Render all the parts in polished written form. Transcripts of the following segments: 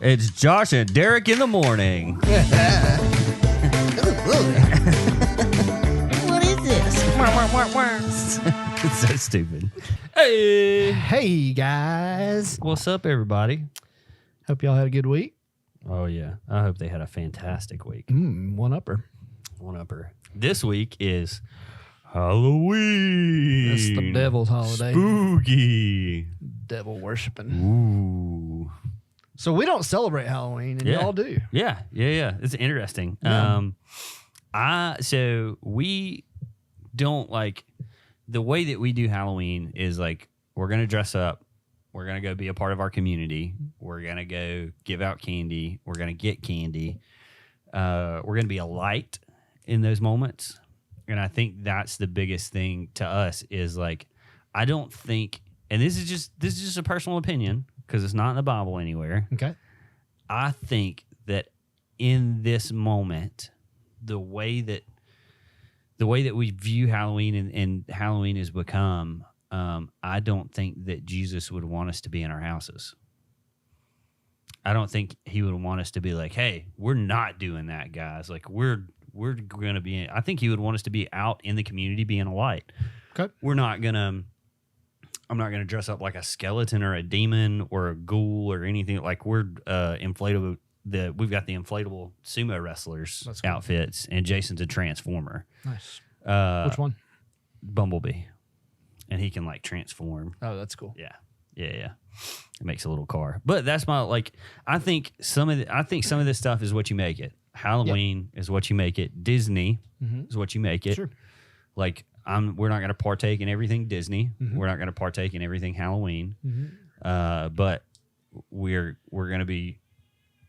It's Josh and Derek in the morning. What is this? It's so stupid. Hey. Hey, guys. What's up, everybody? Hope y'all had a good week. Oh, yeah. I hope they had a fantastic week. One-upper. One-upper. This week is Halloween. That's the devil's holiday. Spooky. Devil worshiping. Ooh. So we don't celebrate Halloween, and y'all do. Yeah. It's interesting. Yeah. So we don't like the way that we do Halloween is like we're gonna dress up, we're gonna go be a part of our community, we're gonna go give out candy, we're gonna get candy, we're gonna be a light in those moments, and I think that's the biggest thing to us is like I don't think, and this is just a personal opinion because it's not in the Bible anywhere. Okay. I think that in this moment, the way that we view Halloween and Halloween has become, I don't think that Jesus would want us to be in our houses. I don't think he would want us to be like, hey, we're not doing that, guys. Like we're going to be, I think he would want us to be out in the community being a light. Okay. I'm not going to dress up like a skeleton or a demon or a ghoul or anything. Like we're inflatable. We've got the inflatable sumo wrestlers outfits, and Jason's a transformer. Nice. Which one? Bumblebee, and he can like transform. Oh, that's cool. Yeah. It makes a little car, but that's my like. I think some of this stuff is what you make it. Halloween is what you make it. Disney is what you make it. Sure. Like we're not going to partake in everything Disney. Mm-hmm. We're not going to partake in everything Halloween. Mm-hmm. But we're going to be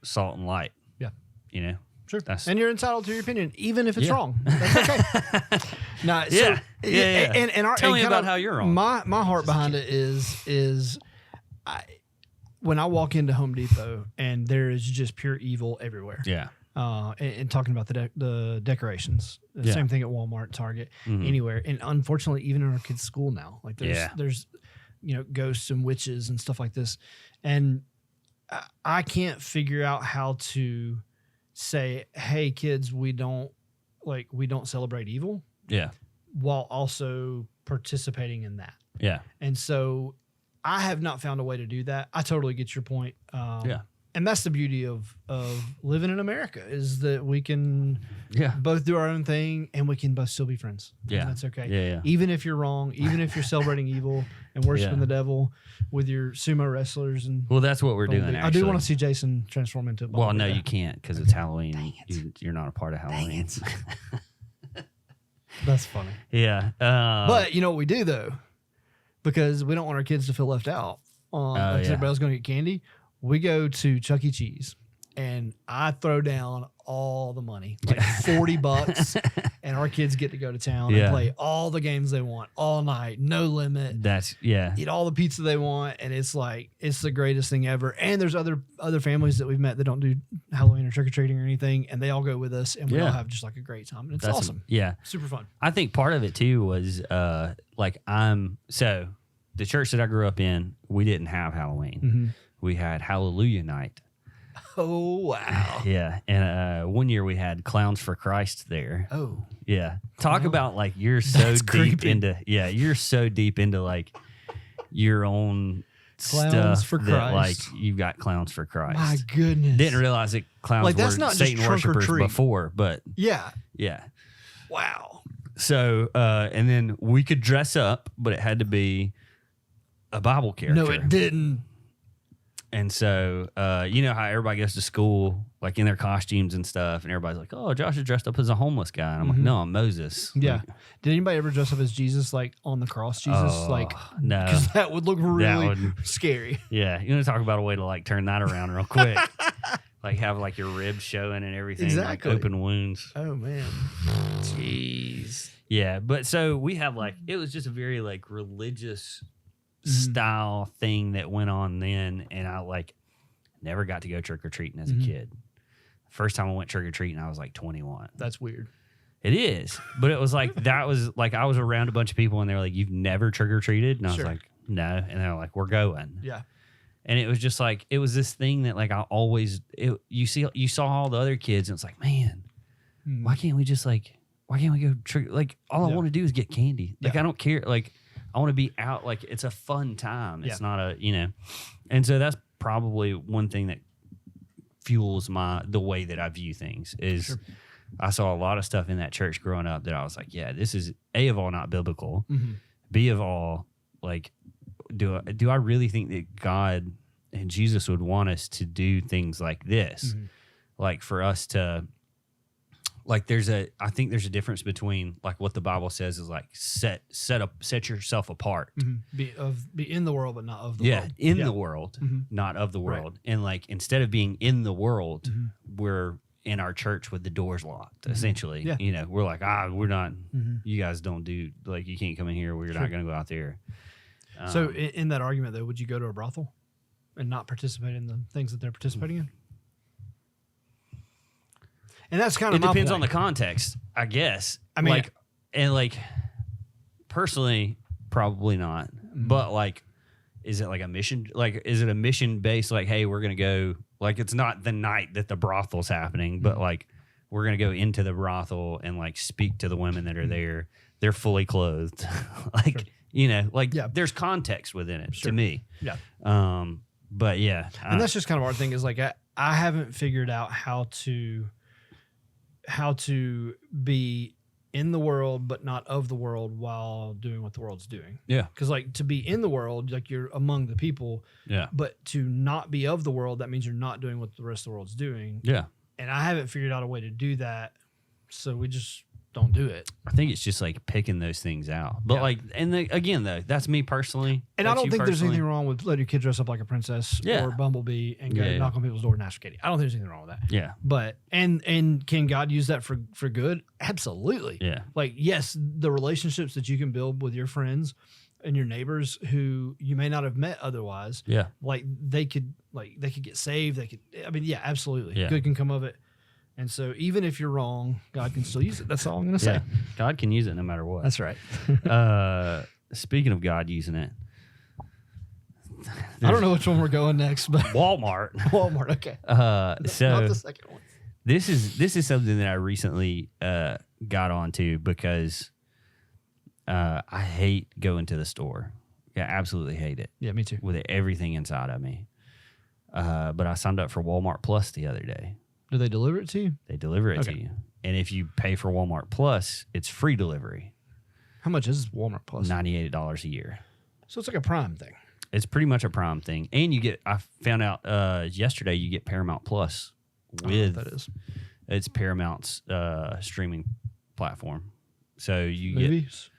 salt and light. Yeah. You know. Sure. And you're entitled to your opinion, even if it's wrong. That's okay. And tell me about how you're wrong. My heart behind it is when I walk into Home Depot and there is just pure evil everywhere. Yeah. And talking about the decorations, the same thing at Walmart, Target, anywhere, and unfortunately, even in our kids' school now, like there's ghosts and witches and stuff like this, and I can't figure out how to say, hey, kids, we don't celebrate evil, while also participating in that, and so I have not found a way to do that. I totally get your point, and that's the beauty of living in America is that we can both do our own thing and we can both still be friends. Yeah. And that's okay. Yeah. Even if you're wrong, even if you're celebrating evil and worshiping the devil with your sumo wrestlers. Well, that's what we're doing, actually. I do want to see Jason transform into a ball. Well, no, you can't because it's Halloween. Dang it. You're not a part of Halloween. That's funny. Yeah. But you know what we do, though? Because we don't want our kids to feel left out. Everybody else going to get candy. We go to Chuck E. Cheese, and I throw down all the money, like $40, and our kids get to go to town and play all the games they want all night, no limit. Eat all the pizza they want, and it's the greatest thing ever. And there's other families that we've met that don't do Halloween or trick or treating or anything, and they all go with us, and we all have just like a great time. And it's awesome. Super fun. I think part of it too was so the church that I grew up in, we didn't have Halloween. Mm-hmm. We had Hallelujah Night. Oh, wow. Yeah. And one year we had Clowns for Christ there. Oh. Yeah. Talk about like you're so deep into like your own Clowns stuff for that Christ. like you've got Clowns for Christ. My goodness. Didn't realize that clowns like, that's were not Satan just trunk or worshipers treat. before, but Yeah. Wow. So and then we could dress up, but it had to be a Bible character. No, it didn't. And so, you know how everybody goes to school, like in their costumes and stuff, and everybody's like, oh, Josh is dressed up as a homeless guy. And I'm like, no, I'm Moses. Yeah. Like, did anybody ever dress up as Jesus, like on the cross Jesus? No. Because that would look really scary. Yeah. You want to talk about a way to like turn that around real quick. Like have like your ribs showing and everything. Exactly. Like open wounds. Oh, man. Jeez. Yeah. But so we have like, it was just a very like religious style thing that went on then, and I like never got to go trick-or-treating as a kid. First time I went trick-or-treating I was like 21. That's weird. It is, but it was like that was like I was around a bunch of people and they were like, you've never trick-or-treated? And I was like, no. And they're like, we're going. Yeah. And it was just like, it was this thing that like I always, you saw all the other kids and it's like, man, why can't we go trick? Like all I want to do is get candy. Like I don't care. Like I want to be out. Like it's a fun time. It's not a, and so that's probably one thing that fuels the way that I view things is I saw a lot of stuff in that church growing up that I was like, yeah, this is A, of all not biblical, B, of all, like, do I really think that God and Jesus would want us to do things like this? Like for us to, like I think there's a difference between like what the Bible says is like set yourself apart. Be in the world, but not of the world. In the world, not of the world. And like, instead of being in the world, we're in our church with the doors locked, essentially. We're like, we're not, you guys don't do, like, you can't come in here. We're not going to go out there. So in that argument though, would you go to a brothel and not participate in the things that they're participating in? And that's kind of it depends on the context, I guess. I mean, personally, probably not. But like, is it like a mission? Like, is it a mission based? Like, hey, we're gonna go. Like, it's not the night that the brothel's happening, but like, we're gonna go into the brothel and like speak to the women that are there. They're fully clothed, like there's context within it to me. Yeah. But yeah, and that's just kind of our thing. Is like I haven't figured out how to be in the world but not of the world while doing what the world's doing. Yeah. Because like to be in the world, like you're among the people. Yeah. But to not be of the world, that means you're not doing what the rest of the world's doing. Yeah. And I haven't figured out a way to do that, so we just don't do it. I think it's just like picking those things out. But like, and again though, that's me personally. And I don't think there's anything wrong with letting your kid dress up like a princess or Bumblebee and go knock on people's door and ask for candy. I don't think there's anything wrong with that. Yeah. But and can God use that for good? Absolutely. Yeah. Like, yes, the relationships that you can build with your friends and your neighbors who you may not have met otherwise. Yeah. Like they could get saved. Absolutely. Yeah. Good can come of it. And so even if you're wrong, God can still use it. That's all I'm going to say. God can use it no matter what. That's right. Speaking of God using it. I don't know which one we're going next, but Walmart. Walmart, okay. So not the second one. This is something that I recently got onto because I hate going to the store. Yeah, absolutely hate it. Yeah, me too. With everything inside of me. But I signed up for Walmart Plus the other day. Do they deliver it to you? They deliver it to you. And if you pay for Walmart Plus, it's free delivery. How much is Walmart Plus? $98 a year. So it's like a Prime thing. It's pretty much a Prime thing. And you get, I found out yesterday, you get Paramount Plus with, that is. It's Paramount's streaming platform. So you movies?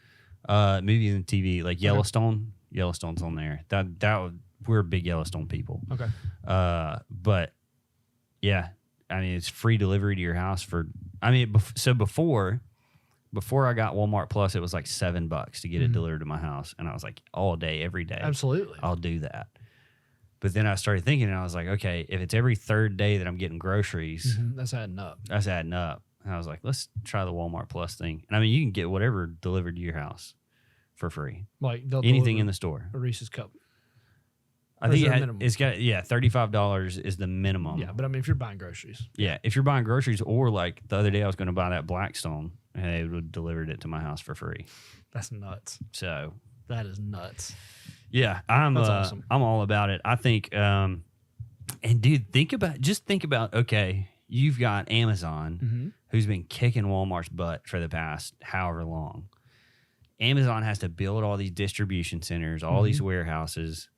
Get movies and TV, like Yellowstone. Yellowstone's on there. We're big Yellowstone people. Okay. But yeah. I mean, it's free delivery to your house for. I mean, so before I got Walmart Plus, it was like $7 to get it delivered to my house, and I was like, all day, every day, absolutely, I'll do that. But then I started thinking, and I was like, okay, if it's every third day that I'm getting groceries, that's adding up. That's adding up. And I was like, let's try the Walmart Plus thing. And I mean, you can get whatever delivered to your house for free, like anything in the store. A Reese's cup. I think it's got $35 is the minimum. Yeah, but I mean, if you're buying groceries. Yeah, if you're buying groceries, or like the other day I was going to buy that Blackstone, and they would have delivered it to my house for free. That's nuts. So that is nuts. Yeah, that's awesome. I'm all about it. I think, and dude, think about. Okay, you've got Amazon, who's been kicking Walmart's butt for the past however long. Amazon has to build all these distribution centers, all these warehouses.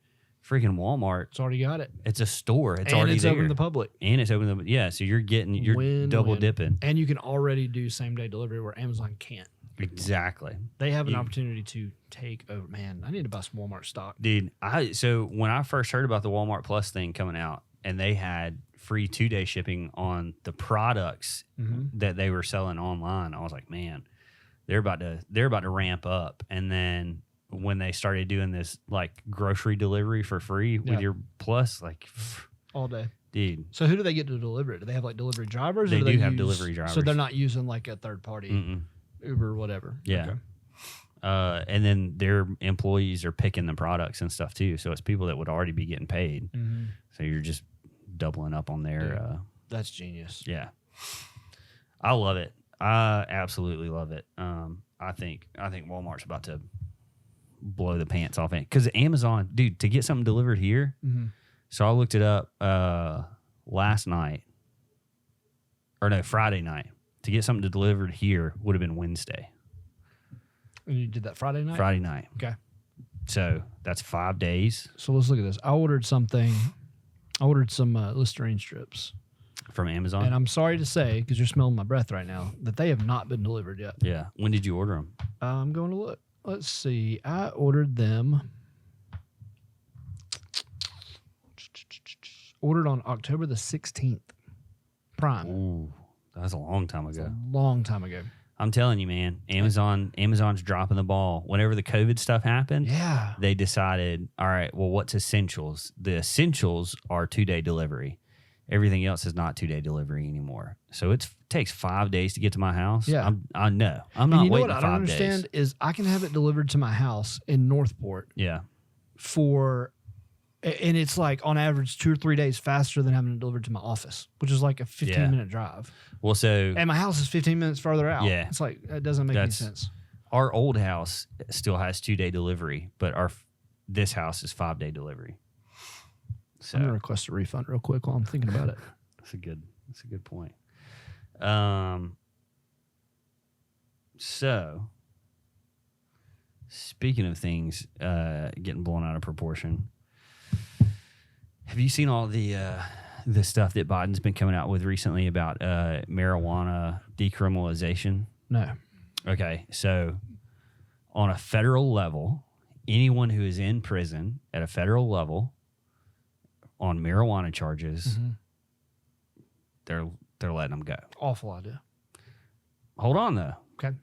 Freaking Walmart. It's already got it. It's a store. It's already there. Open to the public. And it's open to the so you're double dipping. And you can already do same day delivery where Amazon can't. Exactly. They have an opportunity to take over. Man, I need to buy some Walmart stock. Dude, so when I first heard about the Walmart Plus thing coming out, and they had free 2-day shipping on the products that they were selling online, I was like, man, they're about to ramp up. And then when they started doing this like grocery delivery for free with your Plus, like all day, dude. So who do they get to deliver it? Do they have like delivery drivers? They do have delivery drivers. So they're not using like a third party Uber or whatever. Yeah. And then their employees are picking the products and stuff too. So it's people that would already be getting paid. Mm-hmm. So you're just doubling up on their. That's genius. Yeah, I love it. I absolutely love it. I think Walmart's about to blow the pants off it because Amazon, dude, to get something delivered here. Mm-hmm. So I looked it up last night, or no, Friday night. To get something delivered here would have been Wednesday. And you did that Friday night? Friday night. Okay. So that's 5 days. So let's look at this. I ordered some Listerine strips. From Amazon? And I'm sorry to say, because you're smelling my breath right now, that they have not been delivered yet. Yeah. When did you order them? I'm going to look. Let's see. I ordered them. Ordered on October the 16th. Prime. Ooh, that's a long time ago. A long time ago. I'm telling you, man, Amazon's dropping the ball. Whenever the COVID stuff happened, Yeah. they decided, all right, well, what's essentials? The essentials are 2-day delivery. Everything else is not 2-day delivery anymore. So it takes 5 days to get to my house. Yeah. I know. I'm And not you know waiting what I 5 don't understand days. is I can have it delivered to my house in Northport Yeah. and it's like on average 2 or 3 days faster than having it delivered to my office, which is like a 15-minute drive. Well, so And my house is 15 minutes further out. Yeah. It's like, that doesn't make any sense. our old house still has 2-day delivery, but this house is 5-day delivery. So I'm going to request a refund real quick while I'm thinking about it. That's a good point. So speaking of things getting blown out of proportion, have you seen all the stuff that Biden's been coming out with recently about marijuana decriminalization? No. Okay, so on a federal level, anyone who is in prison at a federal level on marijuana charges, they're letting them go. Awful idea. Hold on, though. Okay.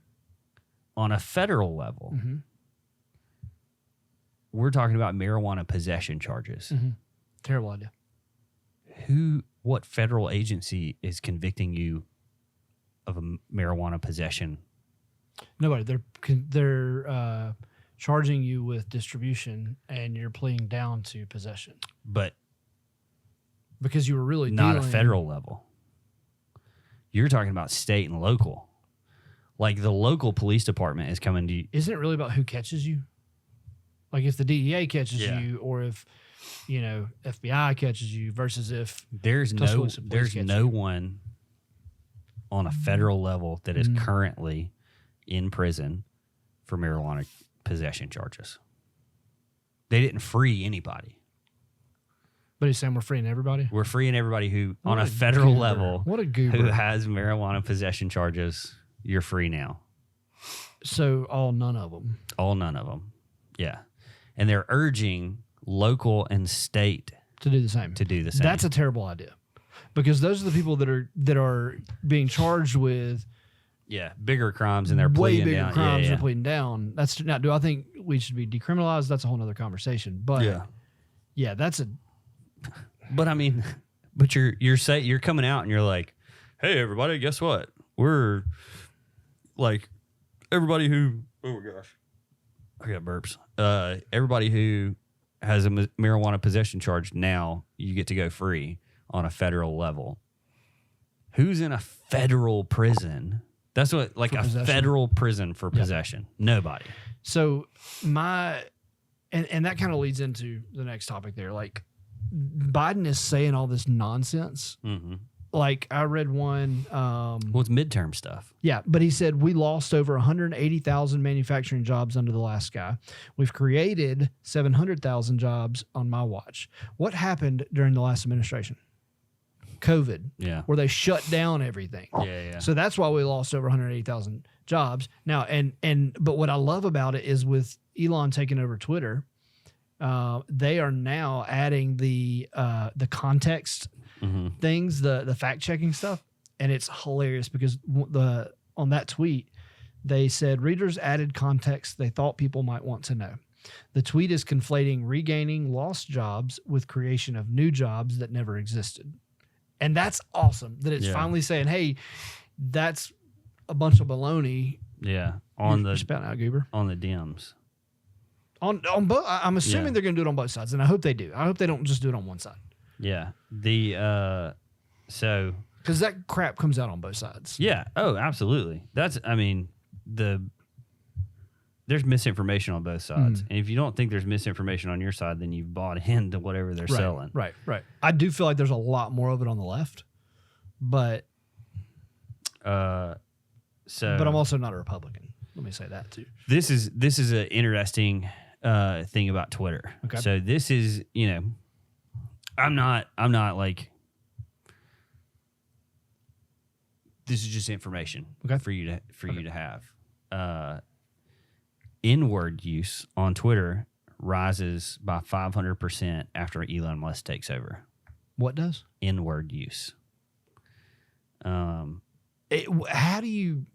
On a federal level, we're talking about marijuana possession charges. Terrible idea. What federal agency is convicting you of a marijuana possession? Nobody. They're charging you with distribution, and you're pleading down to possession. But because you were really not a federal level. You're talking about state and local. Like the local police department is coming to you. Isn't it really about who catches you? Like if the DEA catches you, or if FBI catches you, versus if there's no one on a federal level that is currently in prison for marijuana possession charges. They didn't free anybody. But he's saying we're freeing everybody? We're freeing everybody who, on a federal level, what a goober, who has marijuana possession charges. You're free now. So none of them. All none of them. Yeah. And they're urging local and state to do the same. That's a terrible idea. Because those are the people that are being charged with bigger crimes, and they're way pleading bigger down. crimes. They're pleading down. That's not. Do I think we should be decriminalized? That's a whole other conversation. But that's a. But I mean, you're coming out and you're like, hey everybody, guess what? We're like everybody who. Oh my gosh, I got burps. Everybody who has a marijuana possession charge now, you get to go free on a federal level. Who's in a federal prison? That's what, like, a federal prison for possession. Nobody. So and that kind of leads into the next topic there. Like, Biden is saying all this nonsense. Like, I read one. Well, it's midterm stuff. Yeah, but he said we lost over 180,000 manufacturing jobs under the last guy. We've created 700,000 jobs on my watch. What happened during the last administration? COVID. Yeah. Where they shut down everything. Yeah. So that's why we lost over 180,000 jobs. Now, but what I love about it is with Elon taking over Twitter, they are now adding the context things, the fact checking stuff, and it's hilarious because on that tweet they said readers added context they thought people might want to know. The tweet is conflating regaining lost jobs with creation of new jobs that never existed, and that's awesome that it's finally saying, hey, that's a bunch of baloney. Yeah. on You're the spouting out goober. on the DMs. On both. I'm assuming they're going to do it on both sides, and I hope they do. I hope they don't just do it on one side. Yeah. The so because that crap comes out on both sides. yeah. Oh, absolutely. There's misinformation on both sides, and if you don't think there's misinformation on your side, then you've bought into whatever they're selling. Right. I do feel like there's a lot more of it on the left, but but I'm also not a Republican. Let me say that too. This is an interesting thing about Twitter. Okay. So this is, I'm not like, this is just information for you to have. N-word use on Twitter rises by 500% after Elon Musk takes over. What does? N-word use. How do you?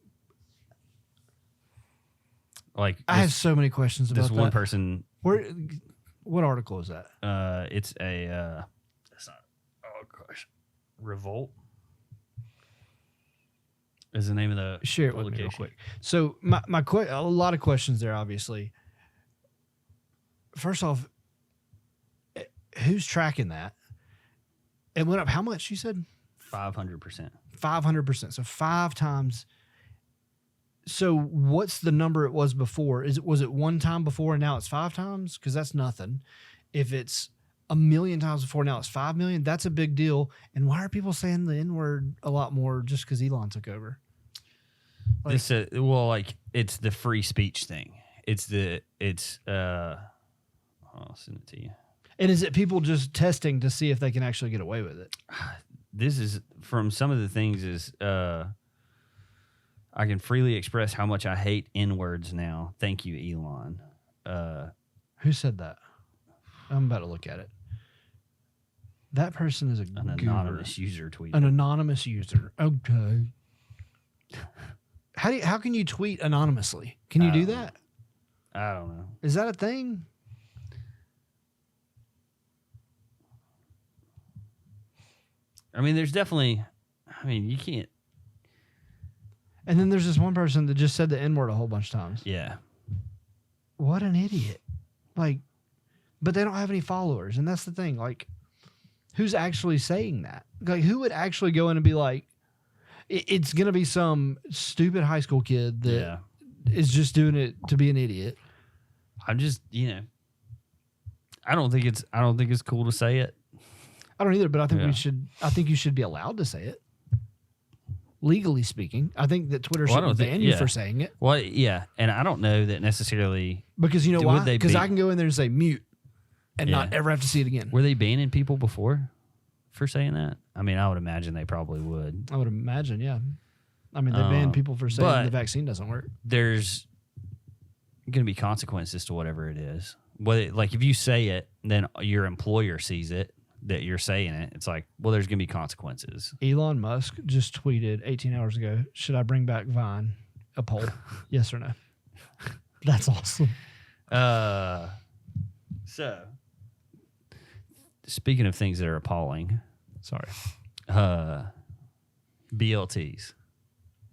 Like I have so many questions about this that. one person. What article is that? It's a. That's not. Oh gosh, Revolt is the name of the share it with me real quick. So a lot of questions there. Obviously, first off, who's tracking that? It went up how much? You said 500%. 500%. So 5 times. So what's the number it was before? Was it 1 time before and now it's 5 times? Because that's nothing. If it's 1 million times before, now it's 5 million. That's a big deal. And why are people saying the N-word a lot more just because Elon took over? Like, it's the free speech thing. I'll send it to you. And is it people just testing to see if they can actually get away with it? This is from some of the things is I can freely express how much I hate N-words now. Thank you, Elon. Who said that? I'm about to look at it. That person is an anonymous user tweet. An anonymous user. Okay. How can you tweet anonymously? Can you do that? I don't know. Is that a thing? I mean, there's definitely. I mean, you can't. And then there's this one person that just said the N-word a whole bunch of times. Yeah. What an idiot. But they don't have any followers. And that's the thing. Who's actually saying that? Who would actually go in and be like, it's going to be some stupid high school kid that is just doing it to be an idiot. I'm just, I don't think it's cool to say it. I don't either, but I think you should be allowed to say it. Legally speaking, I think that Twitter should ban you for saying it. Well, yeah, and I don't know that necessarily. Because you know why? Because I can go in there and say mute and not ever have to see it again. Were they banning people before for saying that? I mean, I would imagine they probably would. I would imagine, yeah. I mean, they ban people for saying the vaccine doesn't work. There's going to be consequences to whatever it is. Like if you say it, then your employer sees it, that you're saying it. It's like, well, there's going to be consequences. Elon Musk just tweeted 18 hours ago, should I bring back Vine? A poll. Yes or no? That's awesome. So, speaking of things that are appalling. Sorry. BLTs.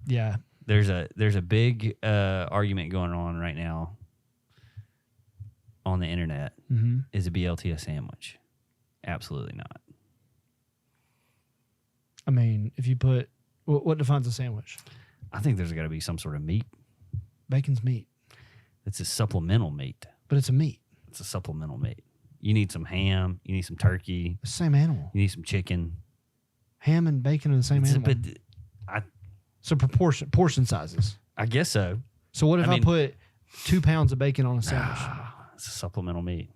Yeah. There's a big argument going on right now on the internet. Mm-hmm. Is a BLT a sandwich? Absolutely not. I mean, if you put what defines a sandwich? I think there's got to be some sort of meat. Bacon's meat. It's a supplemental meat. But it's a meat. It's a supplemental meat. You need some ham. You need some turkey. The same animal. You need some chicken. Ham and bacon are the same animal. So portion sizes. I guess so. So what if I put 2 pounds of bacon on a sandwich? It's a supplemental meat.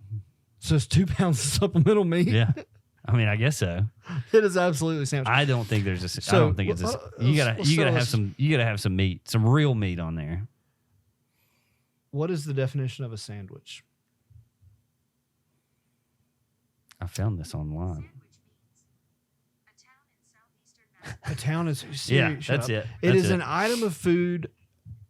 So it's 2 pounds of supplemental meat? Yeah. I mean, I guess so. It is absolutely a sandwich. I don't think there's I don't think it's you gotta have some meat, some real meat on there. What is the definition of a sandwich? I found this online. A town is that's it. It is an item of food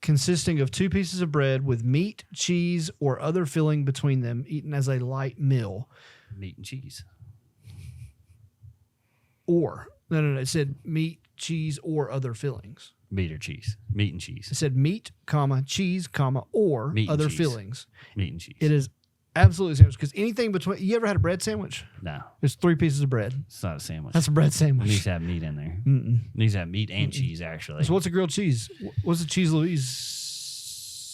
consisting of 2 pieces of bread with meat, cheese, or other filling between them, eaten as a light meal. Meat and cheese. Or no, it said meat, cheese, or other fillings. Meat or cheese? Meat and cheese. It said meat, comma, cheese, comma, or Meat and other cheese. fillings. Meat and cheese. It is absolutely a sandwich because anything between. You ever had a bread sandwich? No, There's 3 pieces of bread. it's not a sandwich. That's a bread It sandwich. needs to have meat in there. Mm-mm. It needs to have meat and cheese, actually. So what's a grilled cheese? What's a cheese Louise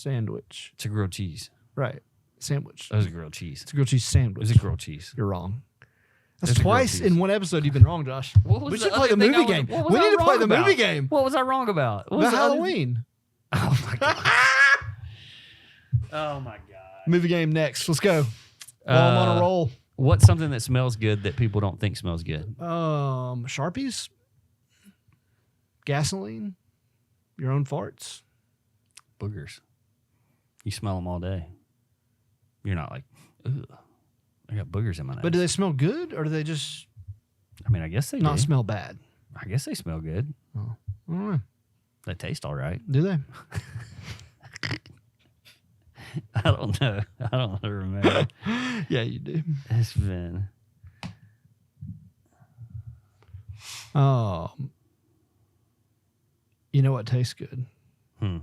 sandwich? It's a grilled cheese. Right, sandwich. That was a grilled cheese. It's a grilled cheese It sandwich. was a grilled cheese. You're wrong. That's It's a grilled twice cheese. in one episode you've been wrong, Josh. We should play the movie game. We need to play the movie game. What was I wrong about? What The was the other- Halloween Oh my god. Oh my god. movie game next. Let's go. While I'm on a roll. What's something that smells good that people don't think smells good? Sharpies, gasoline, your own farts. Boogers. You smell them all day. You're not like, ugh, I got boogers in my nose. But do they smell good or do they just I mean, I guess they not do. smell bad? I guess they smell good. I don't know. They taste all right. Do they? I don't know. I don't remember. Yeah, you do. It's been. You know what tastes good? Hmm.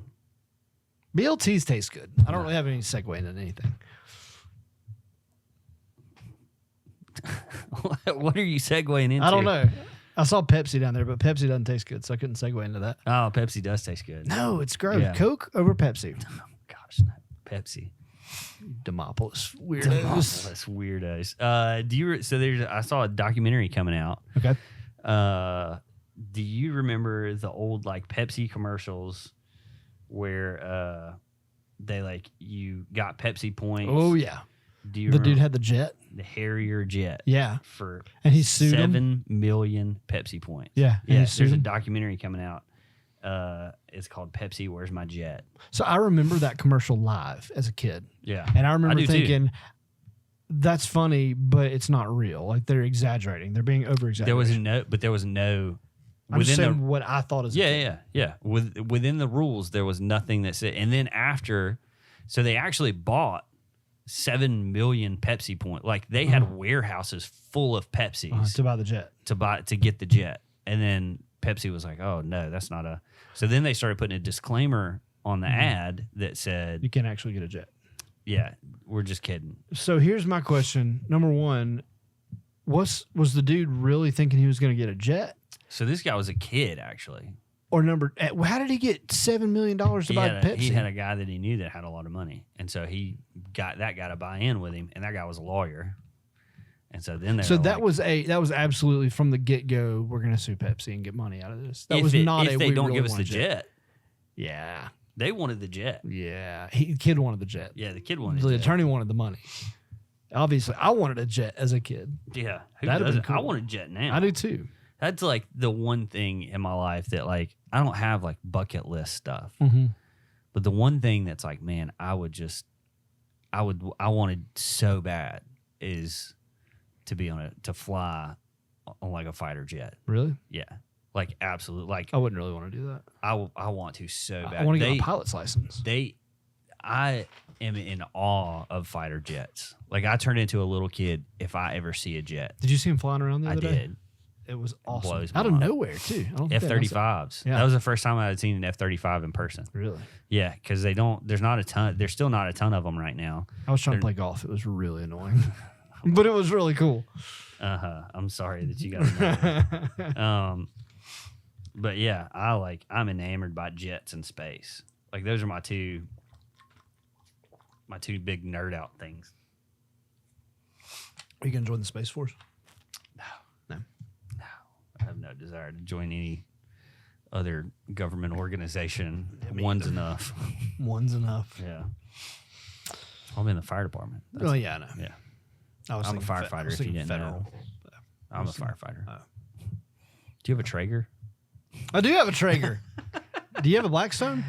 BLTs taste good. I don't really have any segue into anything. What are you segueing into? I don't know. I saw Pepsi down there, but Pepsi doesn't taste good, so I couldn't segue into that. Oh, Pepsi does taste good. No, it's gross. Yeah. Coke over Pepsi. Oh, gosh, no. Pepsi. Demopolis weirdos. Demopolis weirdos. So there's. I saw a documentary coming out. Okay. Do you remember the old like Pepsi commercials where they like you got Pepsi points? Oh yeah. Do you The remember dude had the jet. the Harrier jet? Yeah. For And he sued him. 7 million Pepsi points. Yeah. And Yeah. he sued There's a him. documentary coming out. It's called Pepsi. Where's my jet? So I remember that commercial live as a kid. Yeah. And I remember do too. thinking, that's funny, but it's not real. Like they're exaggerating. They're being over exaggerated. There was no. I'm just within saying what I thought as a kid. Yeah. Within the rules, there was nothing that said. And then after, so they actually bought 7 million Pepsi points. Like they had warehouses full of Pepsis To buy the jet. to get the jet. And then Pepsi was like, "Oh no, that's not a." So then they started putting a disclaimer on the ad that said, You can't actually get a jet. "Yeah, we're just kidding." So here's my question. Number one, was the dude really thinking he was going to get a jet? So this guy was a kid actually. Or how did he get $7 million to buy Pepsi? He had a guy that he knew that had a lot of money, and so he got that guy to buy in with him, and that guy was a lawyer. And so then that was absolutely from the get go. We're going to sue Pepsi and get money out of this. That was not if a they we don't really give us want the a jet. Yeah, They wanted the jet. yeah. The kid wanted the jet. Yeah, the kid wanted The the jet. attorney wanted the money. Obviously, I wanted a jet as a kid. Yeah, who That'd have doesn't? been cool. I want a jet now. I do too. That's like the one thing in my life that like I don't have like bucket list stuff. Mm-hmm. But the one thing that's like, man, I wanted so bad is to fly on like a fighter jet. Really? Yeah. Like absolutely. Like I wouldn't really want to do that. I want to so bad. I want to get a pilot's license. I am in awe of fighter jets. Like I turn into a little kid if I ever see a jet. Did you see him flying around the I other day? did. It was awesome. Blows me Out of mind. nowhere too. I don't think they announced it. F-35s. Yeah. That was the first time I had seen an F-35 in person. Really? Yeah, because there's not a ton. There's still not a ton of them right now. I was trying to play golf. It was really annoying, but it was really cool. I'm sorry that you got it. But yeah, I'm enamored by jets and space. Like those are my two big nerd out things. Are you gonna join the Space Force? No. I have no desire to join any other government organization. One's enough. One's enough. Yeah. I'm in the fire department. Oh yeah, I know. Yeah. I was I'm a thinking firefighter, if you didn't know. I'm a firefighter. Oh. Do you have a Traeger? I do have a Traeger. Do you have a Blackstone?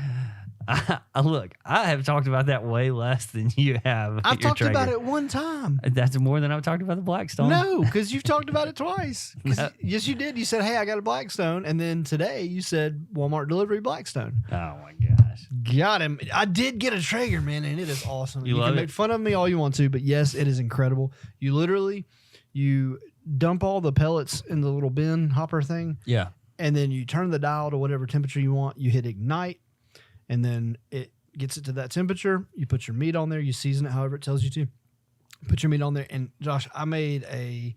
Look, I have talked about that way less than you have. I've your talked about Traeger. it one time. That's more than I've talked about the Blackstone. No, because you've talked about it twice. 'Cause No. Yes, you did. You said, "Hey, I got a Blackstone," and then today you said Walmart delivery Blackstone. Oh my gosh. Got him. I did get a Traeger, man, and it is awesome. You You love can it? make fun of me all you want to, but yes, it is incredible. You dump all the pellets in the little bin hopper thing, Yeah. and then you turn the dial to whatever temperature you want. You hit ignite, and then it gets it to that temperature. You put your meat on there. You season it however it tells you to. Put your meat on there. And Josh, I made a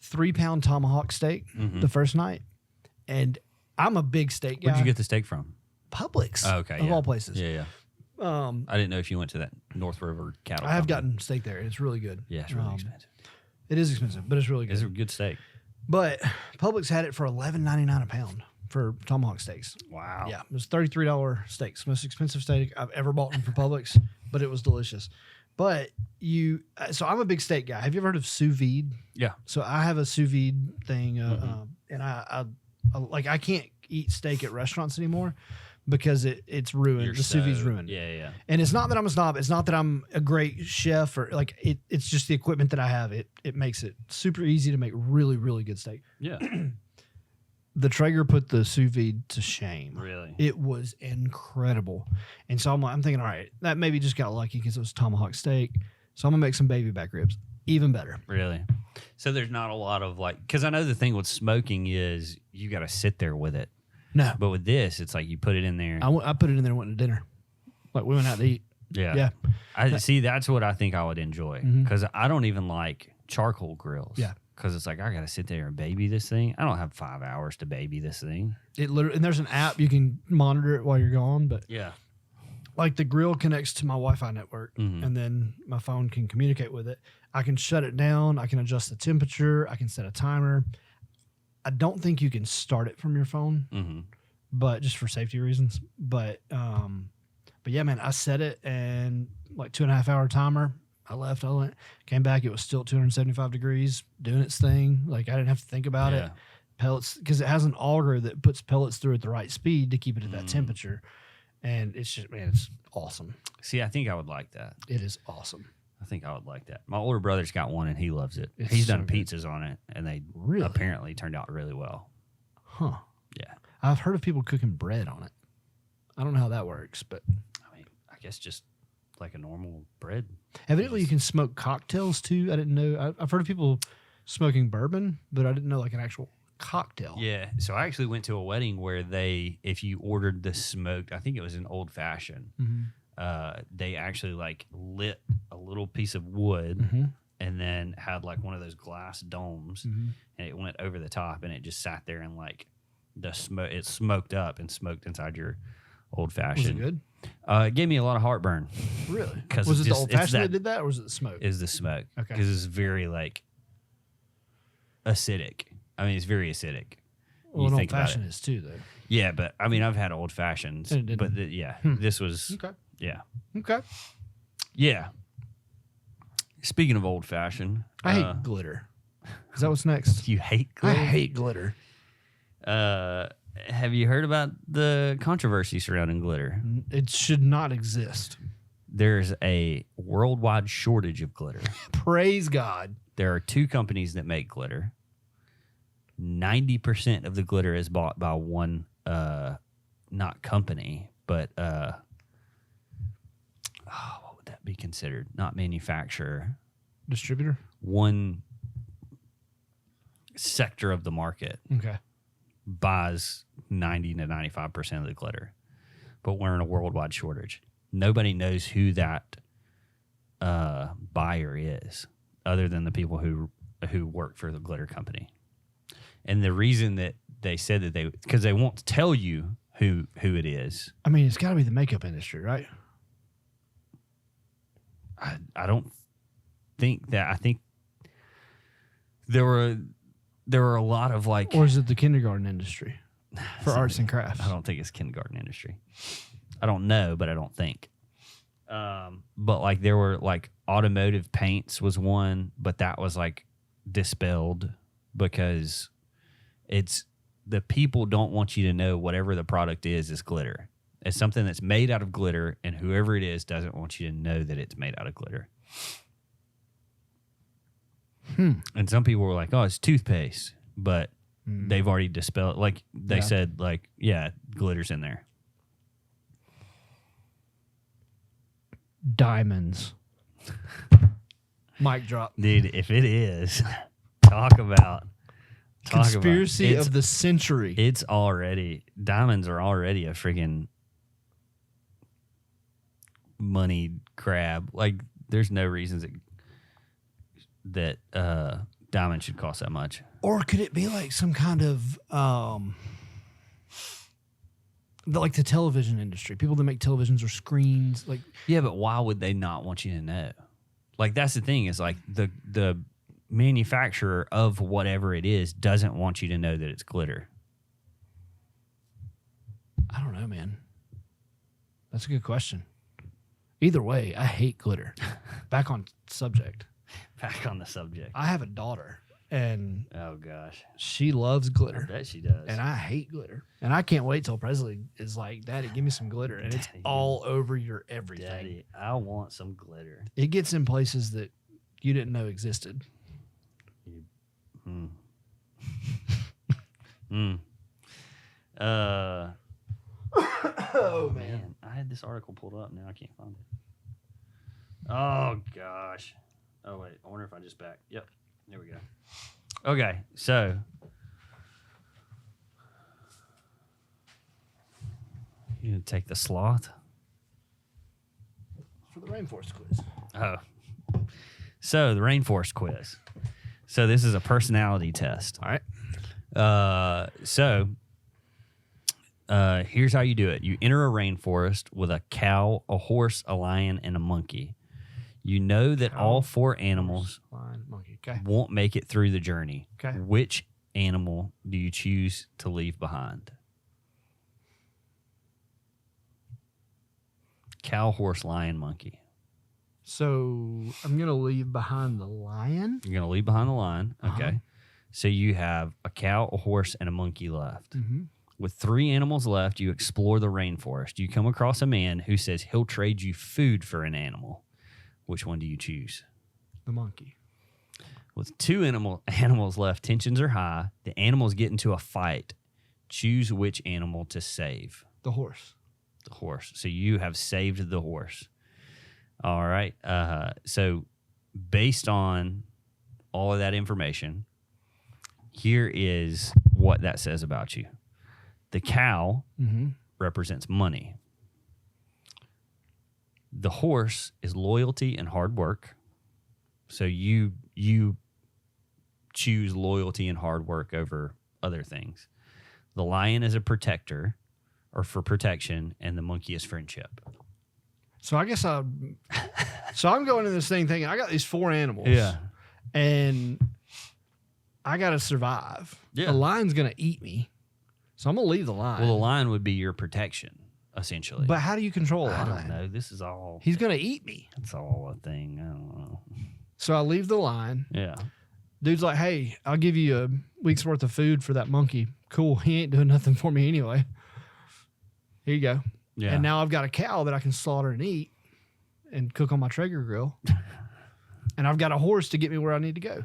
3-pound tomahawk steak the first night, and I'm a big steak guy. Where'd you get the steak from? Publix. Oh, okay, of all places. Yeah. I didn't know if you went to that North River cattle. I have company. gotten steak there. It's really good. Yeah, it's really expensive. It is expensive, but it's really good. It's a good steak. But Publix had it for $11.99 a pound for tomahawk steaks. Wow. Yeah, it was $33 steaks. Most expensive steak I've ever bought from Publix, but it was delicious. But so I'm a big steak guy. Have you ever heard of sous vide? Yeah. So I have a sous vide thing, and I can't eat steak at restaurants anymore because it's ruined. The sous vide's ruined. Yeah. And it's not that I'm a snob. It's not that I'm a great chef or like it's just the equipment that I have. It makes it super easy to make really, really good steak. Yeah. The Traeger put the sous vide to shame. Really? It was incredible. And so I'm thinking, all right, that maybe just got lucky because it was tomahawk steak. So I'm going to make some baby back ribs. Even better. Really? So there's not a lot of because I know the thing with smoking is you got to sit there with it. No. But with this, it's like you put it in there. I put it in there and went to dinner. Like we went out to eat. Yeah. Yeah. I see. That's what I think I would enjoy because I don't even like charcoal grills. Yeah. Because it's like I got to sit there and baby this thing. I don't have 5 hours to baby this thing. It literally, and there's an app you can monitor it while you're gone. But yeah, like the grill connects to my Wi-Fi network, and then my phone can communicate with it. I can shut it down. I can adjust the temperature. I can set a timer. I don't think you can start it from your phone, but just for safety reasons. But yeah, man, I set it and like 2.5 hour timer. I left, came back. It was still at 275 degrees, doing its thing. Like I didn't have to think about it. Pellets, because it has an auger that puts pellets through at the right speed to keep it at that temperature. And it's just, man, it's awesome. See, I think I would like that. It is awesome. I think I would like that. My older brother's got one and he loves it. It's He's so done good. pizzas on it and they Really? apparently turned out really well. Huh. Yeah. I've heard of people cooking bread on it. I don't know how that works, but I mean, I guess just like a normal bread. evidently you can smoke cocktails too. I didn't know. I've heard of people smoking bourbon, but I didn't know like an actual cocktail. Yeah. So I actually went to a wedding where if you ordered the smoked, I think it was an old fashioned, they actually like lit a little piece of wood and then had like one of those glass domes and it went over the top and it just sat there and like the smoke, it smoked up and smoked inside your old fashioned. Was it good? It gave me a lot of heartburn. Really? 'Cause Was it's it the just- old it's fashioned that that- did that, or was it the smoke? Is the smoke. Okay. Because it's very like acidic. I mean, it's very acidic. Well, You an old think about fashioned it. is too, though. Yeah, but I mean, I've had old fashions, And it but didn't. this was, Okay. yeah. Okay. Yeah. Speaking of old fashioned, I hate glitter. Is that what's next? you hate I glitter? hate glitter. Have you heard about the controversy surrounding glitter? It should not exist. There's a worldwide shortage of glitter. Praise God. There are 2 companies that make glitter. 90% of the glitter is bought by one, not company, but what would that be considered? Not manufacturer. Distributor? One sector of the market Okay. buys 90 to 95% of the glitter, but we're in a worldwide shortage. Nobody knows who that buyer is, other than the people who work for the glitter company. And the reason that they said that because they won't tell you who it is. I mean, it's got to be the makeup industry, right? I don't think that. I think there were a lot of like. Or is it the kindergarten industry for arts and crafts? I don't think it's kindergarten industry. I don't know, but I don't think. But like there were like automotive paints was one, but that was like dispelled because it's the people don't want you to know whatever the product is glitter. It's something that's made out of glitter, and whoever it is doesn't want you to know that it's made out of glitter. And some people were like, "Oh, it's toothpaste," but they've already dispelled. Like they said, like, yeah, glitter's in there. Diamonds. Mic drop. Dude, if it is, talk about Conspiracy of the century. It's already, diamonds are already a freaking money grab. Like, there's no reasons that diamonds should cost that much. Or could it be like some kind of like the television industry, people that make televisions or screens, like yeah, but why would they not want you to know? Like, that's the thing, is like the manufacturer of whatever it is doesn't want you to know that it's glitter. I don't know, man. That's a good question. Either way, I hate glitter. Back on subject. Back on the subject. I have a daughter, and oh gosh, she loves glitter. I bet she does. And I hate glitter. And I can't wait till Presley is like, Daddy, give me some glitter. And it's all over your everything. Daddy, I want some glitter. It gets in places that you didn't know existed. Oh man, I had this article pulled up. Now I can't find it. Oh gosh. Oh wait, I wonder if I just back. Yep, there we go. Okay, so you gonna take the sloth For the rainforest quiz. Oh, so the rainforest quiz. So this is a personality test. All right. Here's how you do it. You enter a rainforest with a cow, a horse, a lion, and a monkey. You know that all four animals Lion, monkey. Okay. won't make it through the journey. Okay. Which animal do you choose to leave behind? Cow, horse, lion, monkey. So I'm going to leave behind the lion. You're going to leave behind the lion. Okay. Uh-huh. So you have a cow, a horse, and a monkey left. Mm-hmm. With 3 animals left, you explore the rainforest. You come across a man who says he'll trade you food for an animal. Which one do you choose? The monkey. With 2 animals left, tensions are high. The animals get into a fight. Choose which animal to save. The horse. The horse. So you have saved the horse. All right. So based on all of that information, here is what that says about you. The cow represents money. The horse is loyalty and hard work. So you choose loyalty and hard work over other things. The lion is a protector, or for protection, and the monkey is friendship. So I guess I'm going in this thing thinking I got these 4 animals. Yeah. And I got to survive. Yeah. The lion's going to eat me. So I'm going to leave the lion. Well, the lion would be your protection, essentially. But how do you control a I lion? don't know. This is all. He's going to eat me. It's all a thing. I don't know. So I leave the lion. Yeah. Dude's like, hey, I'll give you a week's worth of food for that monkey. Cool. He ain't doing nothing for me anyway. Here you go. Yeah. And now I've got a cow that I can slaughter and eat and cook on my Traeger grill. And I've got a horse to get me where I need to go.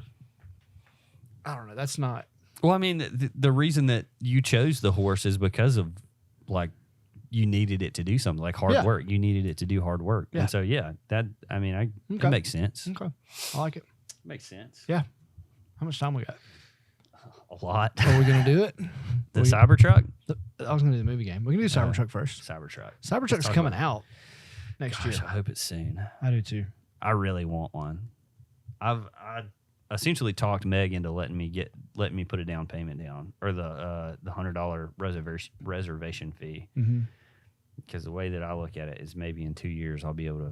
I don't know. That's not. Well, I mean, the reason that you chose the horse is because of, like, you needed it to do something, like hard work. You needed it to do hard work. Yeah. And so, yeah, that makes sense. Okay. I like it. Makes sense. Yeah. How much time we got? A lot. Are we going to do it? The Cybertruck? I was going to do the movie game. We can do Cybertruck first. Cybertruck. Cybertruck's coming out next year. I hope it's soon. I do too. I really want one. I essentially talked Meg into letting me put a down payment down, or the $100 reservation fee. Mm-hmm. Because the way that I look at it is maybe in 2 years I'll be able to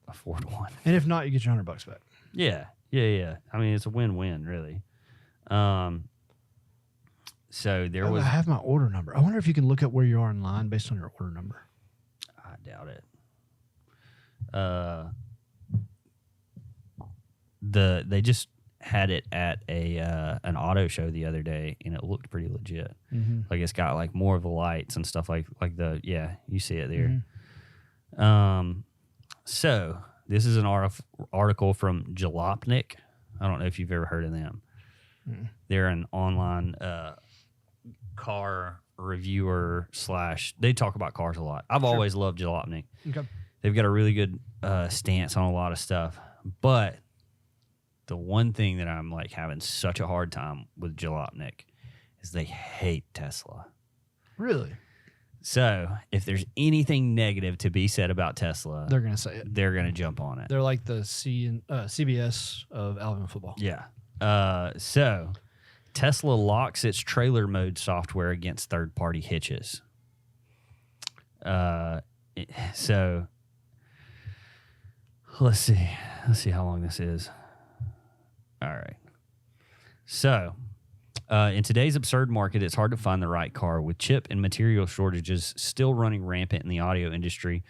afford one. And if not, you get your $100 back. Yeah. I mean, it's a win-win, really. So there was. I have my order number. I wonder if you can look up where you are in line based on your order number. I doubt it. They just had it at an auto show the other day, and it looked pretty legit. Mm-hmm. Like, it's got like more of the lights and stuff like you see it there. Mm-hmm. So this is an article from Jalopnik. I don't know if you've ever heard of them. Mm-hmm. They're an online car reviewer / they talk about cars a lot. I've always loved Jalopnik. Okay. They've got a really good stance on a lot of stuff, but the one thing that I'm like having such a hard time with Jalopnik is they hate Tesla. Really? So if there's anything negative to be said about Tesla, They're going to say it. They're going to jump on it. They're like the CBS of Alabama football. Yeah. So Tesla locks its trailer mode software against third-party hitches. So let's see. Let's see how long this is. All right. So in today's absurd market, it's hard to find the right car. With chip and material shortages still running rampant in the audio industry,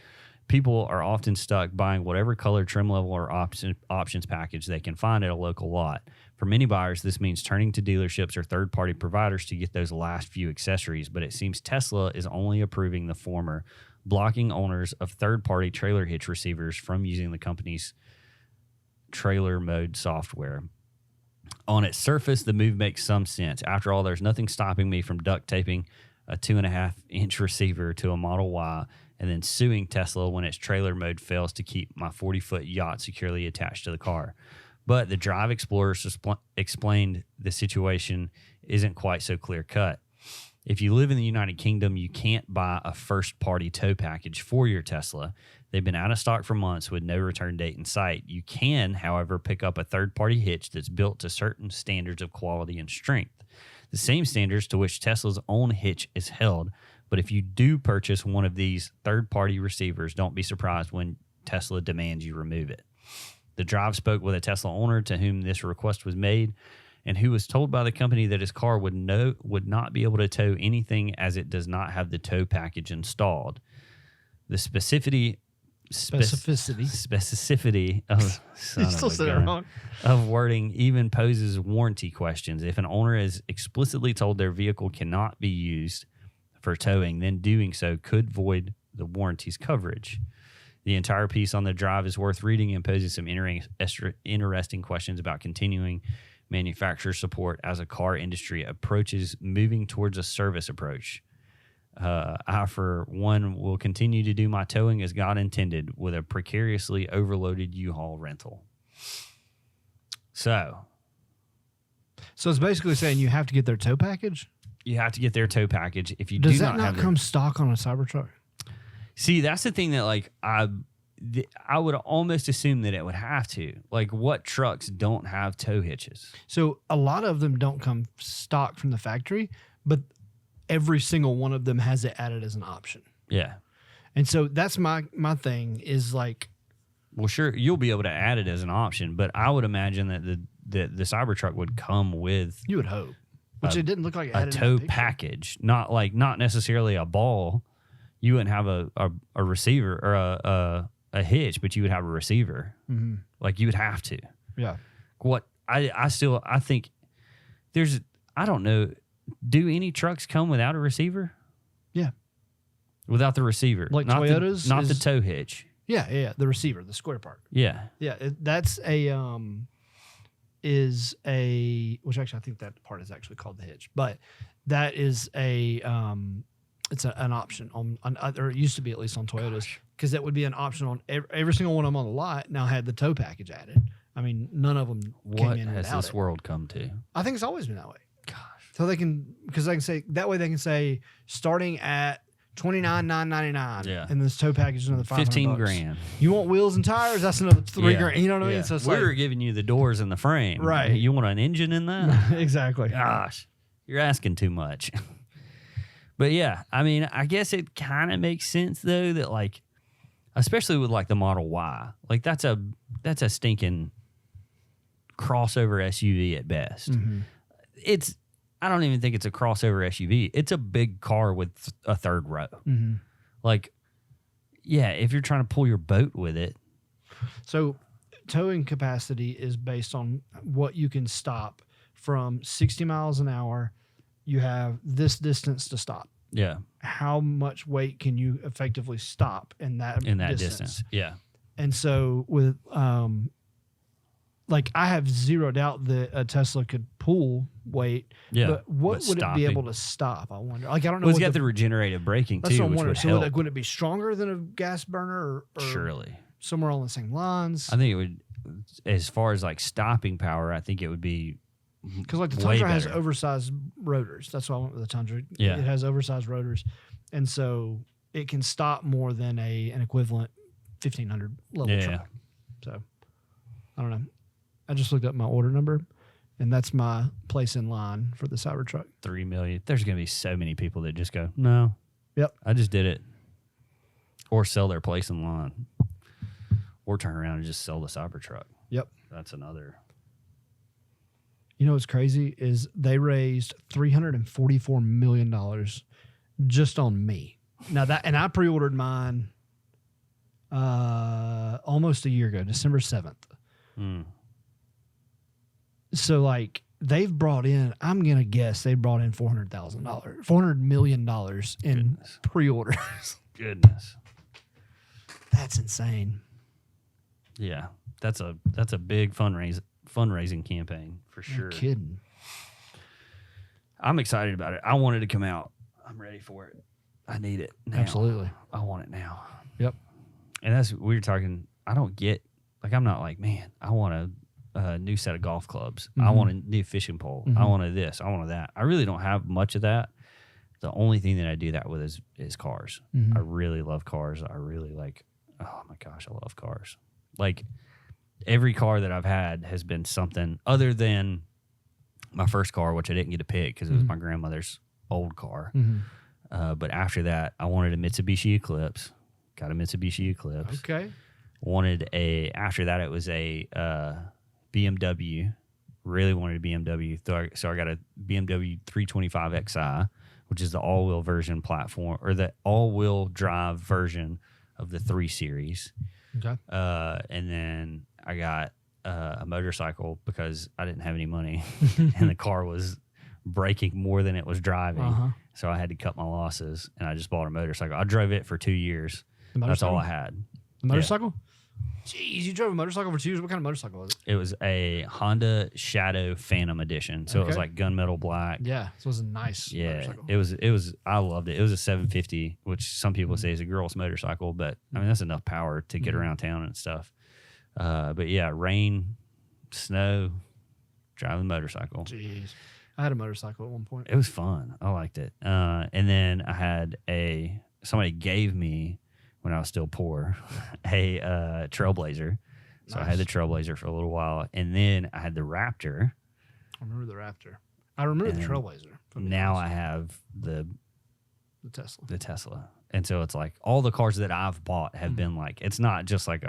people are often stuck buying whatever color, trim level, or options package they can find at a local lot. For many buyers, this means turning to dealerships or third-party providers to get those last few accessories, but it seems Tesla is only approving the former, blocking owners of third-party trailer hitch receivers from using the company's trailer mode software. On its surface, the move makes some sense. After all, there's nothing stopping me from duct taping a 2.5-inch receiver to a Model Y and then suing Tesla when its trailer mode fails to keep my 40-foot yacht securely attached to the car. But the Drive Explorer explained the situation isn't quite so clear-cut. If you live in the United Kingdom, you can't buy a first-party tow package for your Tesla. They've been out of stock for months with no return date in sight. You can, however, pick up a third-party hitch that's built to certain standards of quality and strength, the same standards to which Tesla's own hitch is held. But if you do purchase one of these third-party receivers, don't be surprised when Tesla demands you remove it. The Drive spoke with a Tesla owner to whom this request was made and who was told by the company that his car would not be able to tow anything as it does not have the tow package installed. The specificity of You still said it wrong. of wording even poses warranty questions. If an owner is explicitly told their vehicle cannot be used for towing, then doing so could void the warranty's coverage. The entire piece on the Drive is worth reading and poses some interesting questions about continuing manufacturer support as a car industry approaches moving towards a service approach. I, for one, will continue to do my towing as God intended with a precariously overloaded U-Haul rental. So it's basically saying you have to get their tow package? You have to get their tow package. If you Does do that not come stock on a Cybertruck? See, that's the thing that like I would almost assume that it would have to. Like, what trucks don't have tow hitches? So a lot of them don't come stock from the factory, but every single one of them has it added as an option. Yeah. And so that's my thing is like, well, sure, you'll be able to add it as an option, but I would imagine that the Cybertruck would come with, you would hope, which it didn't look like it a had tow package, not necessarily a ball. You wouldn't have a receiver or a hitch, but you would have a receiver. Mm-hmm. Like, you would have to. Yeah. What I think there's, I don't know, do any trucks come without a receiver? Yeah. Without the receiver. Like not Toyotas? Not the tow hitch. Yeah. The receiver, the square part. Yeah. Yeah. That's which actually I think that part is actually called the hitch, but that is it's an option on or it used to be at least on Toyotas, because that would be an option on every single one of them on the lot now had the tow package added. I mean, none of them came in What has this world come to? I think it's always been that way. Gosh. So they can say that way they can say starting at $29,999. Yeah. And this tow package is another $500. 15 grand. You want wheels and tires? That's another $3 grand. You know what I mean? So it's we're giving you the doors and the frame. Right. You want an engine in that? Exactly. Gosh, you're asking too much. But yeah, I mean, I guess it kind of makes sense though that like, especially with like the Model Y, like that's a stinking crossover SUV at best. Mm-hmm. I don't even think it's a crossover SUV. It's a big car with a third row. Mm-hmm. Like, yeah, if you're trying to pull your boat with it. So towing capacity is based on what you can stop from 60 miles an hour. You have this distance to stop. Yeah. How much weight can you effectively stop in that distance? Yeah. And so with like I have zero doubt that a Tesla could pull weight. Yeah. But what would it be able to stop? I wonder. Like I don't know. Well, it's got the regenerative braking too, what which would help. So would it be stronger than a gas burner or surely somewhere along the same lines? I think it would. as far as like stopping power, I think it would be because like the way Tundra has better. oversized rotors. That's why I went with the Tundra. Yeah. It has oversized rotors, and so it can stop more than an equivalent 1500 level truck. So I don't know. I just looked up my order number, and that's my place in line for the Cybertruck. 3 million. There's going to be so many people that just go, no. Yep. I just did it. Or sell their place in line. Or turn around and just sell the Cybertruck. Yep. That's another. You know what's crazy is they raised $344 million just on me. Now that, and I pre-ordered mine almost a year ago, December 7th. So like they've brought in, I'm gonna guess they brought in $400 million in pre-orders. Goodness. That's insane. Yeah. That's a big fundraising campaign for sure. No kidding. I'm excited about it. I want it to come out. I'm ready for it. I need it now. Absolutely. I want it now. Yep. And that's, we were talking, I don't get, like, I'm not like, man, I want a new set of golf clubs. I want a new fishing pole. I want a this. I want a that. I really don't have much of that. The only thing that I do that with is cars. I really love cars. I really like, oh my gosh, I love cars. Like, every car that I've had has been something other than my first car, which I didn't get to pick because it was my grandmother's old car. But after that, I wanted a Mitsubishi Eclipse. Got a Mitsubishi Eclipse. Okay. After that, it was a BMW. Really wanted a BMW. So I got a BMW 325 Xi, which is the all-wheel version platform, or the all-wheel drive version of the 3 Series. Okay. And then I got a motorcycle because I didn't have any money, and the car was braking more than it was driving. So I had to cut my losses, and I just bought a motorcycle. I drove it for 2 years. That's all I had. The motorcycle? Yeah. Jeez, you drove a motorcycle for 2 years? What kind of motorcycle was it? It was a Honda Shadow Phantom Edition. So it was like gunmetal black. Yeah, so it was a nice motorcycle. It was I loved it. It was a 750, which some people say is a girl's motorcycle, but I mean that's enough power to get around town and stuff. But yeah, rain, snow, driving the motorcycle. Jeez. I had a motorcycle at one point. It was fun. I liked it. And then I had somebody gave me, when I was still poor, a Trailblazer. So I had the Trailblazer for a little while. And then I had the Raptor. I remember the Raptor. I remember the Trailblazer. Now I have the Tesla. And so it's like all the cars that I've bought have been like, it's not just like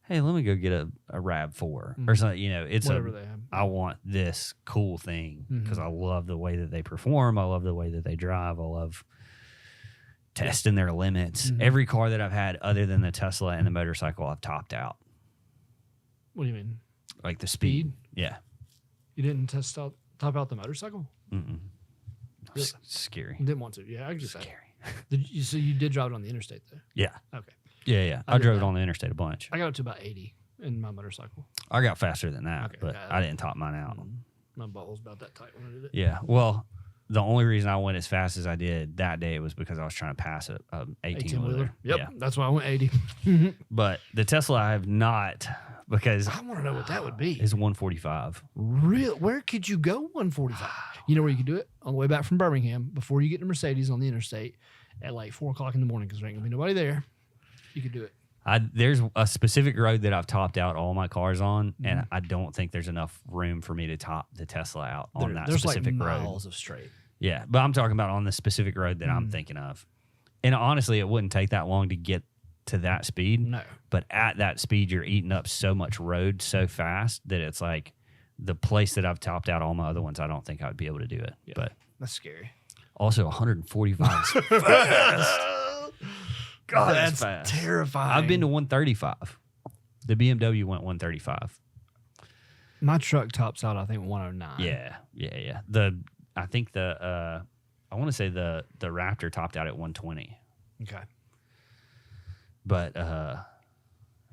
hey, let me go get a RAV4 or something. You know, it's whatever they have. I want this cool thing because I love the way that they perform. I love the way that they drive. I love testing their limits. Every car that I've had other than the Tesla and the motorcycle, I've topped out. What do you mean? Like the speed? Yeah. You didn't top out the motorcycle? Really? Scary. You didn't want to. Yeah, I get Scary. So you did drive it on the interstate, though? Yeah. Okay. Yeah. I drove it on the interstate a bunch. I got up to about 80 in my motorcycle. I got faster than that, but I didn't top mine out. My butt was about that tight when I did it. Yeah. Well, the only reason I went as fast as I did that day was because I was trying to pass a 18-wheeler. Yep. Yeah. That's why I went 80. But the Tesla I have not, because I want to know what that would be. It's 145. Real? Where could you go 145? You know where you could do it? On the way back from Birmingham, before you get to Mercedes on the interstate at like 4 o'clock in the morning, because there ain't going to be nobody there. You could do it. There's a specific road that I've topped out all my cars on, and I don't think there's enough room for me to top the Tesla out on that specific road. There's like miles of straight. Yeah, but I'm talking about on the specific road that I'm thinking of. And honestly, it wouldn't take that long to get to that speed. No. But at that speed, you're eating up so much road so fast that it's like the place that I've topped out all my other ones, I don't think I would be able to do it. Yeah, but that's scary. Also, 145 is fast. God, that's fast. Terrifying. I've been to 135. The BMW went 135. My truck tops out, I think, 109. Yeah. I think I want to say the Raptor topped out at 120. Okay. But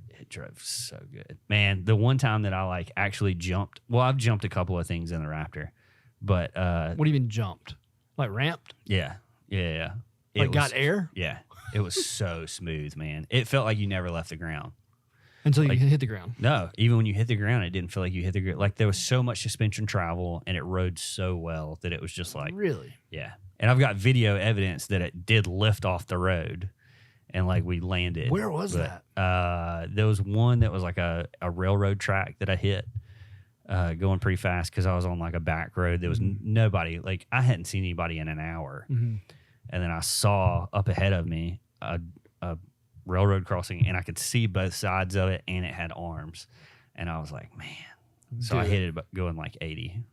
it drove so good. Man, the one time that I like actually jumped, well, I've jumped a couple of things in the Raptor, but what do you mean jumped? Like ramped? Yeah. Like got air? Yeah. It was so smooth, man. It felt like you never left the ground. until you like, hit the ground. No, even when you hit the ground, it didn't feel like you hit the ground. Like there was so much suspension travel, and it rode so well that it was just like really, yeah. And I've got video evidence that it did lift off the road, and like we landed. Where was that? There was one that was like a railroad track that I hit. Going pretty fast because I was on like a back road. There was nobody. Like I hadn't seen anybody in an hour, and then I saw up ahead of me a railroad crossing, and I could see both sides of it, and it had arms, and I was like, man. So I hit it going like 80,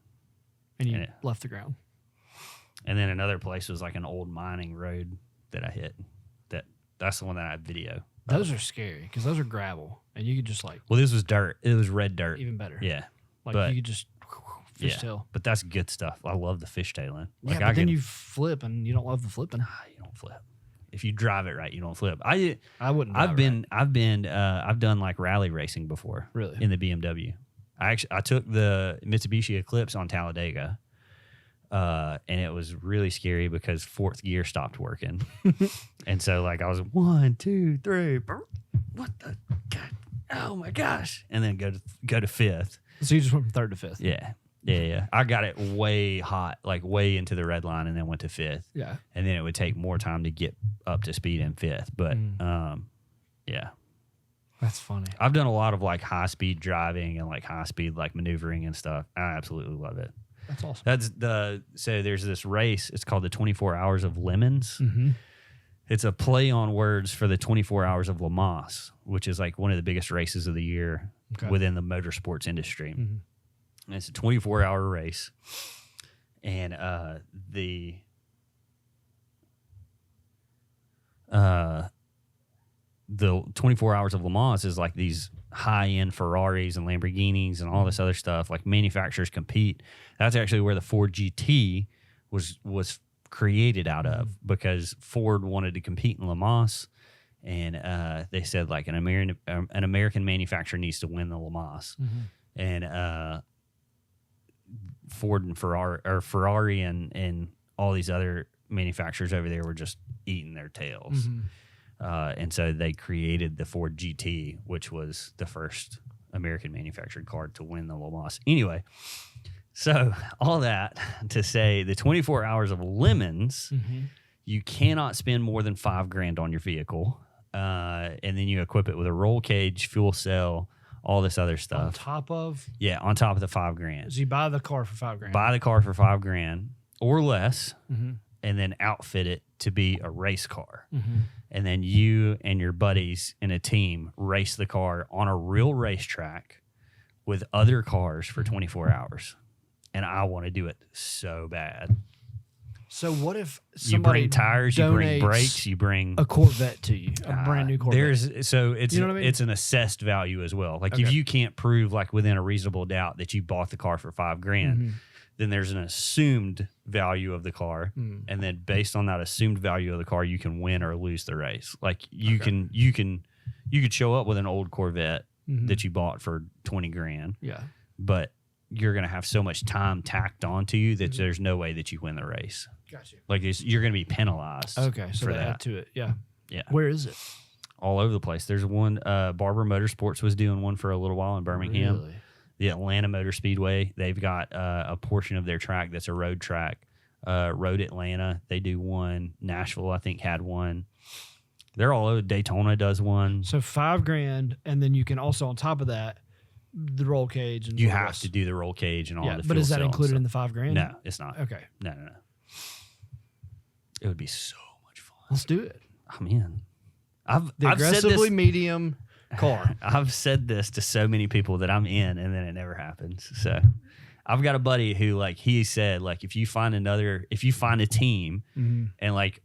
and you left the ground. And then another place was like an old mining road that I hit. That's the one that I have video. Those are scary because those are gravel, and you could just like. Well, this was dirt. It was red dirt. Even better. Yeah. Like but, you could just fishtail. But that's good stuff. I love the fishtailing. Like yeah, but then you flip and you don't love the flipping. You don't flip. If you drive it right, you don't flip. I wouldn't. I've done like rally racing before. Really? In the BMW. I took the Mitsubishi Eclipse on Talladega. And it was really scary because fourth gear stopped working. And so like I was 1, 2, 3, what the God? Oh my gosh. And then go to fifth. So you just went from third to fifth. Yeah. I got it way hot, like way into the red line, and then went to fifth. Yeah. And then it would take more time to get up to speed in fifth. But yeah. That's funny. I've done a lot of like high speed driving and like high speed like maneuvering and stuff. I absolutely love it. That's awesome. So there's this race. It's called the 24 Hours of Lemons. Mm-hmm. It's a play on words for the 24 Hours of Le Mans, which is like one of the biggest races of the year within the motorsports industry. Mm-hmm. And it's a 24-hour race. And the 24 Hours of Le Mans is like these high-end Ferraris and Lamborghinis and all this other stuff. Like manufacturers compete. That's actually where the Ford GT was created out of, because Ford wanted to compete in Le Mans, and they said like an American manufacturer needs to win the Le Mans, and Ford and Ferrari and all these other manufacturers over there were just eating their tails. And so they created the Ford GT, which was the first American manufactured car to win the Le Mans. Anyway, so all that to say, the 24 Hours of Lemons, you cannot spend more than $5,000 on your vehicle, and then you equip it with a roll cage, fuel cell, all this other stuff. On top of? Yeah, on top of the $5,000. So you buy the car for $5,000. Buy the car for $5,000 or less, and then outfit it to be a race car. And then you and your buddies in a team race the car on a real racetrack with other cars for 24 hours. And I want to do it so bad. So what if you bring tires, you bring brakes, you bring a Corvette to you, a brand new Corvette? It's you know what I mean? It's an assessed value as well. Like if you can't prove like within a reasonable doubt that you bought the car for $5,000, then there's an assumed value of the car, and then based on that assumed value of the car, you can win or lose the race. Like you could show up with an old Corvette that you bought for $20,000, but you're gonna have so much time tacked onto you that there's no way that you win the race. Gotcha. Like you're gonna be penalized. Okay, so for they that. add to it. Yeah. Where is it? All over the place. There's one. Barber Motorsports was doing one for a little while in Birmingham. Really? The Atlanta Motor Speedway, they've got a portion of their track that's a road track. Road Atlanta, they do one. Nashville, I think, had one. They're all over. Daytona does one. So $5,000, and then you can also, on top of that, the roll cage. And you have to do the roll cage and all the. But is that included in the $5,000? No, it's not. Okay. No. It would be so much fun. Let's do it. I'm in. I've aggressively said this, medium car. I've said this to so many people that I'm in, and then it never happens. So I've got a buddy who, like, he said, like, if you find a team and like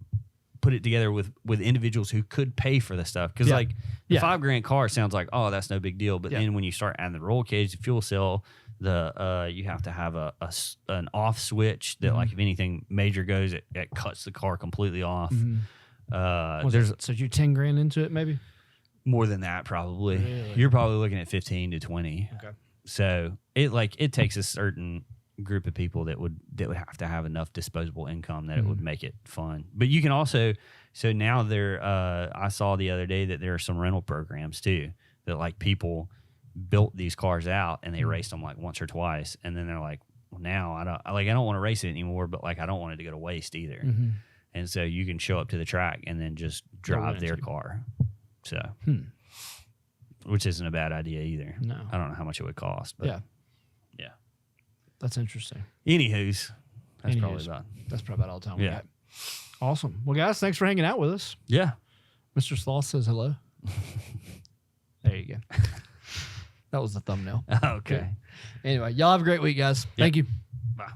put it together with individuals who could pay for the stuff, because like the $5,000 car sounds like, oh, that's no big deal, but then when you start adding the roll cage, the fuel cell, you have to have an off switch that like if anything major goes, it cuts the car completely off. So you're $10,000 into it, maybe more than that, probably. Really? You're probably looking at 15 to 20. Okay. So it takes a certain group of people that would have to have enough disposable income that it would make it fun. But you can also, so now I saw the other day that there are some rental programs too that like people built these cars out and they raced them like once or twice, and then they're like, well, now I don't want to race it anymore, but like I don't want it to go to waste either. And so you can show up to the track and then just drive their car. So, which isn't a bad idea either. No, I don't know how much it would cost, but yeah. That's interesting. Anywho's, that's probably about all the time we got. Awesome. Well, guys, thanks for hanging out with us. Yeah. Mr. Sloth says hello. There you go. That was the thumbnail. Okay. Anyway, y'all have a great week, guys. Thank you. Bye.